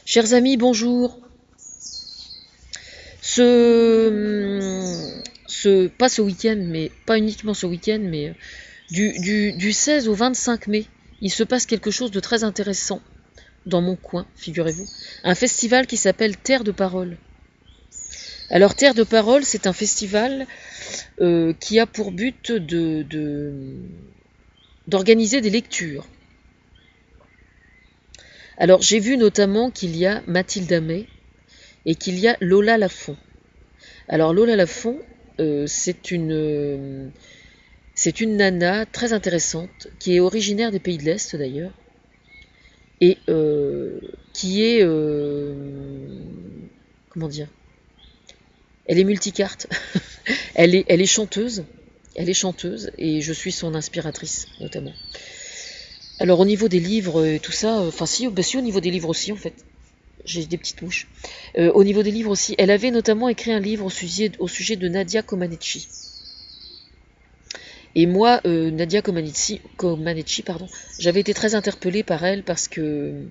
Chers amis, bonjour. Pas ce week-end, mais pas uniquement ce week-end, mais du 16 au 25 mai, il se passe quelque chose de très intéressant dans mon coin, figurez-vous. Un festival qui s'appelle Terre de Parole. Alors, Terre de Parole, c'est un festival qui a pour but d'organiser des lectures. Alors, j'ai vu notamment qu'il y a Mathilde Amet et qu'il y a Lola Lafont. Alors Lola Lafont, c'est une nana très intéressante qui est originaire des pays de l'Est d'ailleurs et qui est comment dire, elle est multicarte. Elle est chanteuse, et je suis son inspiratrice notamment. Alors au niveau des livres et tout ça, enfin si, si au niveau des livres aussi en fait. J'ai des petites mouches. Au niveau des livres aussi, elle avait notamment écrit un livre au sujet de Nadia Comaneci. Et moi, Nadia Comaneci, pardon, j'avais été très interpellée par elle parce que,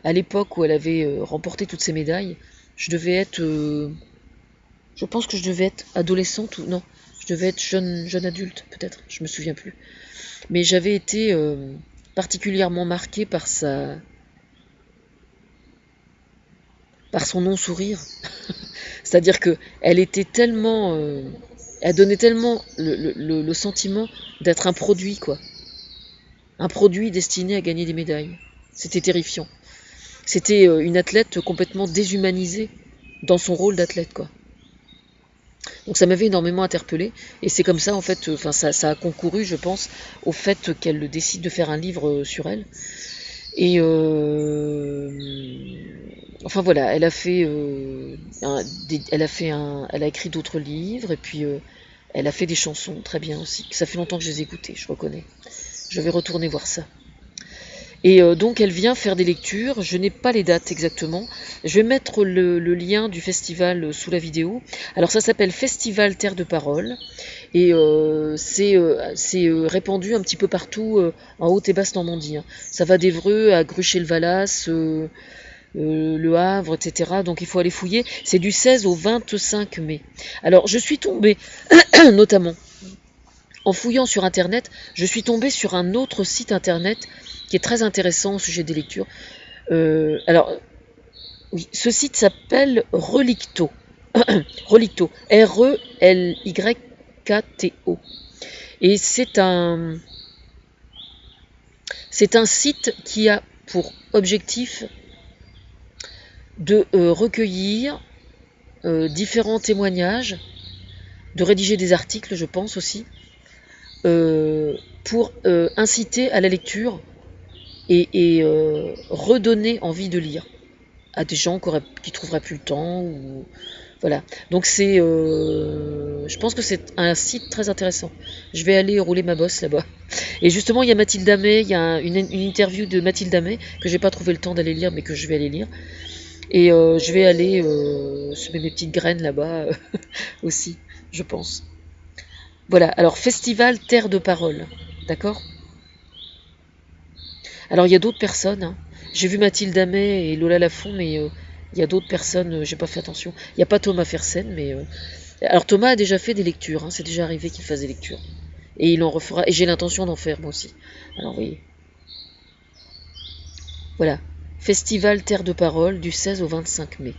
à l'époque où elle avait remporté toutes ces médailles, je devais être, je pense que je devais être adolescente ou non, je devais être jeune adulte peut-être, je me souviens plus. Mais j'avais été particulièrement marquée par son non-sourire. C'est-à-dire que elle était tellement, elle donnait tellement le sentiment d'être un produit, quoi. Un produit destiné à gagner des médailles. C'était terrifiant. C'était une athlète complètement déshumanisée dans son rôle d'athlète, quoi. Donc ça m'avait énormément interpellée, et c'est comme ça, en fait, ça a concouru, je pense, au fait qu'elle décide de faire un livre sur elle. Et enfin voilà, elle a fait, elle a écrit d'autres livres, et puis elle a fait des chansons très bien aussi. Ça fait longtemps que je les ai écoutées, je reconnais. Je vais retourner voir ça. Et donc elle vient faire des lectures, je n'ai pas les dates exactement. Je vais mettre le lien du festival sous la vidéo. Alors ça s'appelle Festival Terre de Parole, et c'est répandu un petit peu partout en Haute et Basse Normandie, hein. Ça va d'Évreux à Gruchet-le-Valas, Le Havre, etc. Donc il faut aller fouiller. C'est du 16 au 25 mai. Alors je suis tombée, notamment, en fouillant sur Internet, je suis tombée sur un autre site Internet qui est très intéressant au sujet des lectures. Alors, oui, ce site s'appelle Relicto. Relicto. R-E-L-Y-K-T-O. Et c'est un site qui a pour objectif de recueillir différents témoignages, de rédiger des articles, je pense aussi, pour inciter à la lecture et redonner envie de lire à des gens qui trouveraient plus le temps, ou voilà. Donc je pense que c'est un site très intéressant. Je vais aller rouler ma bosse là-bas. Et justement, il y a Mathilde Amet, il y a une interview de Mathilde Amet que j'ai pas trouvé le temps d'aller lire, mais que je vais aller lire. Et je vais aller semer mes petites graines là-bas aussi, je pense. Voilà. Alors Festival Terre de Parole, d'accord. Alors il y a d'autres personnes, hein. J'ai vu Mathilde Amet et Lola Lafont, mais il y a d'autres personnes, j'ai pas fait attention. Il n'y a pas Thomas Fersen, mais alors Thomas a déjà fait des lectures, hein. C'est déjà arrivé qu'il fasse des lectures. Et il en refera, et j'ai l'intention d'en faire moi aussi. Alors oui, voilà. Festival Terre de Parole du 16 au 25 mai.